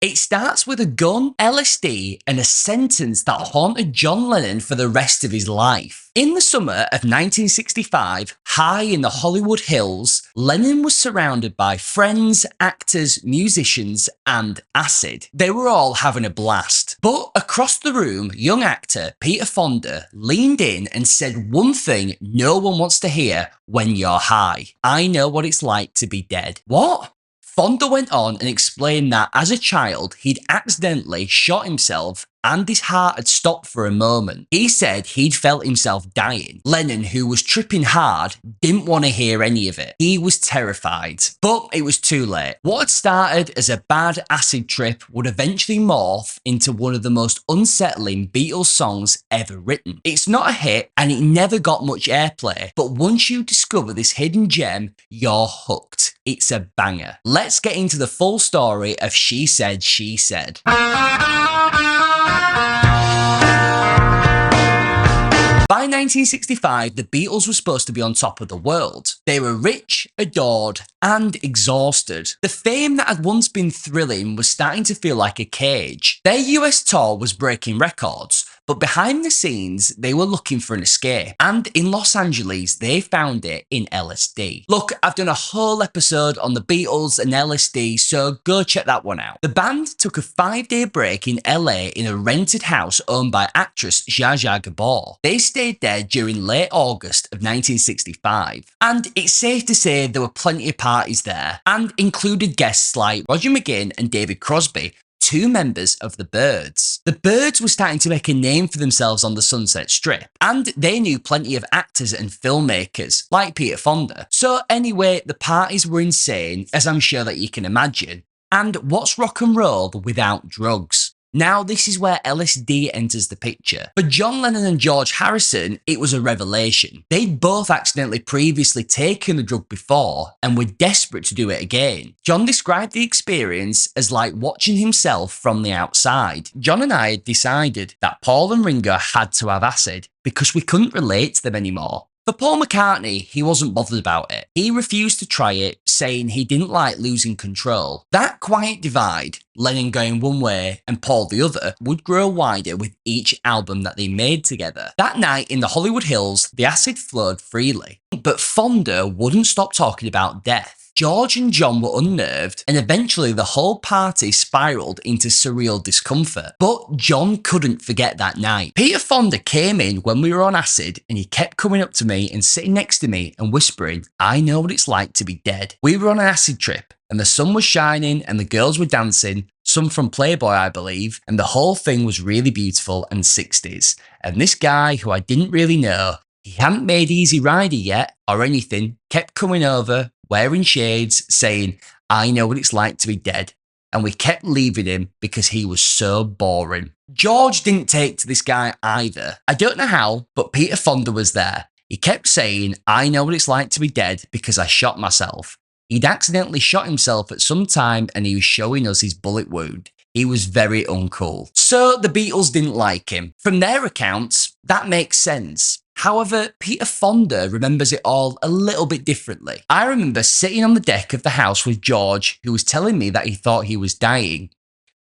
It starts with a gun, LSD, and a sentence that haunted John Lennon for the rest of his life. In the summer of 1965, high in the Hollywood Hills, Lennon was surrounded by friends, actors, musicians, and acid. They were all having a blast. But across the room, young actor Peter Fonda leaned in and said one thing no one wants to hear when you're high. I know what it's like to be dead. What? Fonda went on and explained that as a child, he'd accidentally shot himself and his heart had stopped for a moment. He said he'd felt himself dying. Lennon, who was tripping hard, didn't want to hear any of it. He was terrified. But it was too late. What had started as a bad acid trip would eventually morph into one of the most unsettling Beatles songs ever written. It's not a hit and it never got much airplay, but once you discover this hidden gem, you're hooked. It's a banger. Let's get into the full story of She Said, She Said. By 1965, the Beatles were supposed to be on top of the world. They were rich, adored, and exhausted. The fame that had once been thrilling was starting to feel like a cage. Their US tour was breaking records, but behind the scenes, they were looking for an escape. And in Los Angeles, they found it in LSD. Look, I've done a whole episode on the Beatles and LSD, so go check that one out. The band took a 5-day break in LA in a rented house owned by actress Zsa Zsa Gabor. They stayed there during late August of 1965. And it's safe to say there were plenty of parties there, and included guests like Roger McGuinn and David Crosby, two members of the Byrds. The Byrds were starting to make a name for themselves on the Sunset Strip, and they knew plenty of actors and filmmakers, like Peter Fonda. So anyway, the parties were insane, as I'm sure that you can imagine. And what's rock and roll without drugs? Now, this is where LSD enters the picture. For John Lennon and George Harrison, it was a revelation. They'd both accidentally previously taken the drug before and were desperate to do it again. John described the experience as like watching himself from the outside. John and I had decided that Paul and Ringo had to have acid because we couldn't relate to them anymore. For Paul McCartney, he wasn't bothered about it. He refused to try it, saying he didn't like losing control. That quiet divide, Lennon going one way and Paul the other, would grow wider with each album that they made together. That night in the Hollywood Hills, the acid flowed freely. But Fonda wouldn't stop talking about death. George and John were unnerved, and eventually the whole party spiraled into surreal discomfort. But John couldn't forget that night. Peter Fonda came in when we were on acid, and he kept coming up to me and sitting next to me and whispering, "I know what it's like to be dead." We were on an acid trip, and the sun was shining and the girls were dancing, some from Playboy, I believe, and the whole thing was really beautiful and 60s. And this guy, who I didn't really know, he hadn't made Easy Rider yet or anything, kept coming over, wearing shades, saying, "I know what it's like to be dead." And we kept leaving him because he was so boring. George didn't take to this guy either. I don't know how, but Peter Fonda was there. He kept saying, "I know what it's like to be dead because I shot myself." He'd accidentally shot himself at some time and he was showing us his bullet wound. He was very uncool. So the Beatles didn't like him. From their accounts, that makes sense. However, Peter Fonda remembers it all a little bit differently. I remember sitting on the deck of the house with George, who was telling me that he thought he was dying.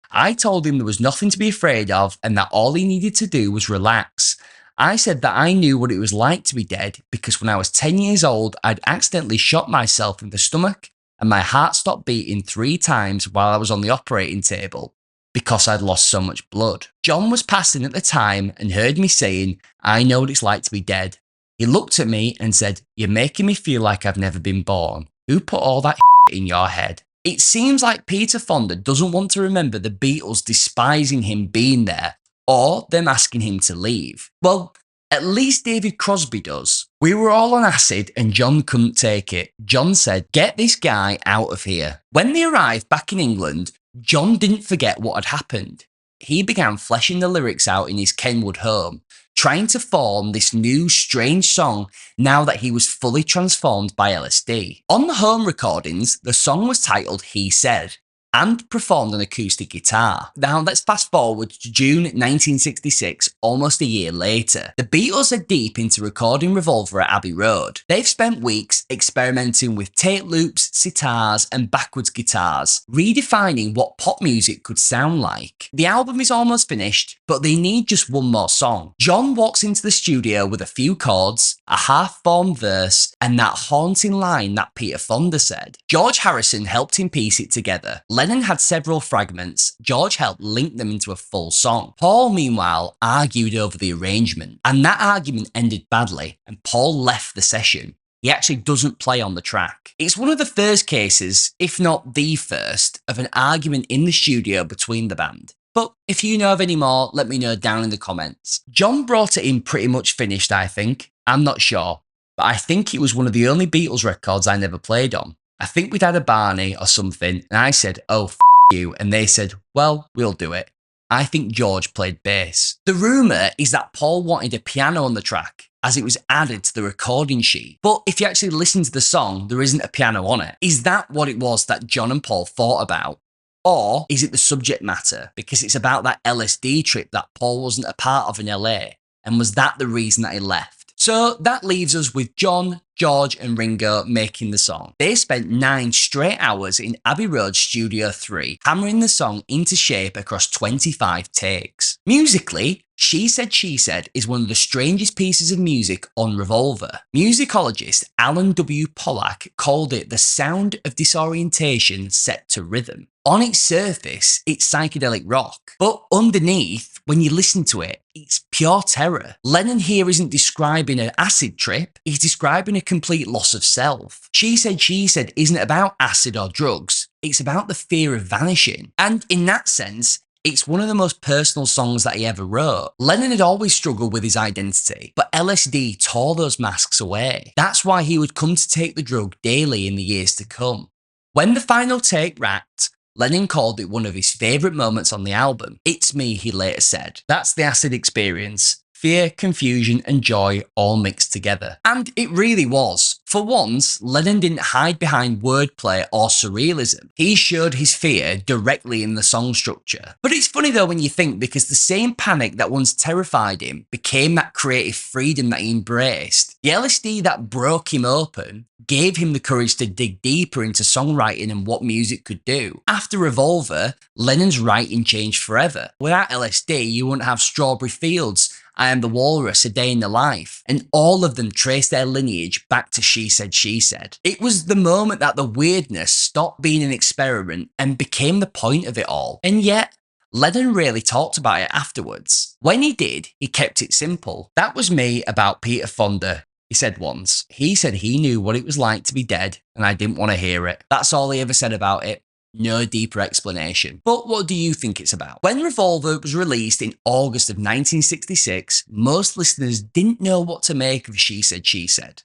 I told him there was nothing to be afraid of and that all he needed to do was relax. I said that I knew what it was like to be dead because when I was 10 years old, I'd accidentally shot myself in the stomach and my heart stopped beating 3 times while I was on the operating table, because I'd lost so much blood. John was passing at the time and heard me saying, "I know what it's like to be dead." He looked at me and said, "You're making me feel like I've never been born. Who put all that in your head?" It seems like Peter Fonda doesn't want to remember the Beatles despising him being there or them asking him to leave. Well, at least David Crosby does. We were all on acid and John couldn't take it. John said, "Get this guy out of here." When they arrived back in England, John didn't forget what had happened. He began fleshing the lyrics out in his Kenwood home, trying to form this new strange song now that he was fully transformed by LSD. On the home recordings, the song was titled He Said. and performed an acoustic guitar. Now let's fast forward to June 1966, almost a year later. The Beatles are deep into recording Revolver at Abbey Road. They've spent weeks experimenting with tape loops, sitars, and backwards guitars, redefining what pop music could sound like. The album is almost finished, but they need just one more song. John walks into the studio with a few chords, a half-formed verse, and that haunting line that Peter Fonda said. George Harrison helped him piece it together. Lennon had several fragments. George helped link them into a full song. Paul, meanwhile, argued over the arrangement, and that argument ended badly, and Paul left the session. He actually doesn't play on the track. It's one of the first cases, if not the first, of an argument in the studio between the band. But if you know of any more, let me know down in the comments. John brought it in pretty much finished, I think. I'm not sure, but I think it was one of the only Beatles records I never played on. I think we'd had a Barney or something, and I said, oh, f you, and they said, well, we'll do it. I think George played bass. The rumour is that Paul wanted a piano on the track, as it was added to the recording sheet. But if you actually listen to the song, there isn't a piano on it. Is that what it was that John and Paul thought about? Or is it the subject matter? Because it's about that LSD trip that Paul wasn't a part of in LA. And was that the reason that he left? So that leaves us with John, George and Ringo making the song. They spent 9 straight hours in Abbey Road Studio 3, hammering the song into shape across 25 takes. Musically, She Said is one of the strangest pieces of music on Revolver. Musicologist Alan W. Pollack called it the sound of disorientation set to rhythm. On its surface, it's psychedelic rock, but underneath, when you listen to it, it's pure terror. Lennon here isn't describing an acid trip, he's describing a complete loss of self. She Said isn't about acid or drugs, it's about the fear of vanishing. And in that sense, it's one of the most personal songs that he ever wrote. Lennon had always struggled with his identity, but LSD tore those masks away. That's why he would come to take the drug daily in the years to come. When the final take wrapped, Lennon called it one of his favourite moments on the album. It's me, he later said. That's the acid experience. Fear, confusion and joy all mixed together. And it really was. For once, Lennon didn't hide behind wordplay or surrealism. He showed his fear directly in the song structure. But it's funny though when you think, because the same panic that once terrified him became that creative freedom that he embraced. The LSD that broke him open gave him the courage to dig deeper into songwriting and what music could do. After Revolver, Lennon's writing changed forever. Without LSD, you wouldn't have Strawberry Fields, I Am the Walrus, A Day in the Life, and all of them trace their lineage back to She Said. It was the moment that the weirdness stopped being an experiment and became the point of it all. And yet, Lennon rarely talked about it afterwards. When he did, he kept it simple. That was me about Peter Fonda, he said once. He said he knew what it was like to be dead, and I didn't want to hear it. That's all he ever said about it. No deeper explanation. But what do you think it's about? When Revolver was released in August of 1966, most listeners didn't know what to make of She Said.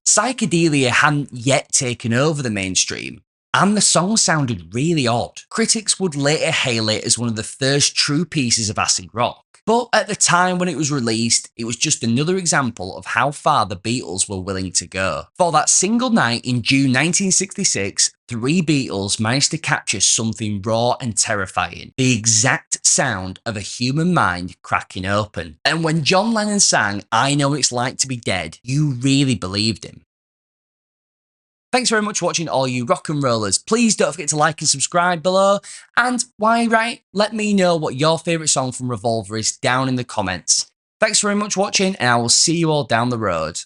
Psychedelia hadn't yet taken over the mainstream, and the song sounded really odd. Critics would later hail it as one of the first true pieces of acid rock. But at the time when it was released, it was just another example of how far the Beatles were willing to go. For that single night in June 1966, 3 Beatles managed to capture something raw and terrifying, the exact sound of a human mind cracking open. And when John Lennon sang, I Know What It's Like to Be Dead, you really believed him. Thanks very much for watching, all you rock and rollers. Please don't forget to like and subscribe below. And why right, let me know what your favourite song from Revolver is down in the comments. Thanks very much for watching, and I will see you all down the road.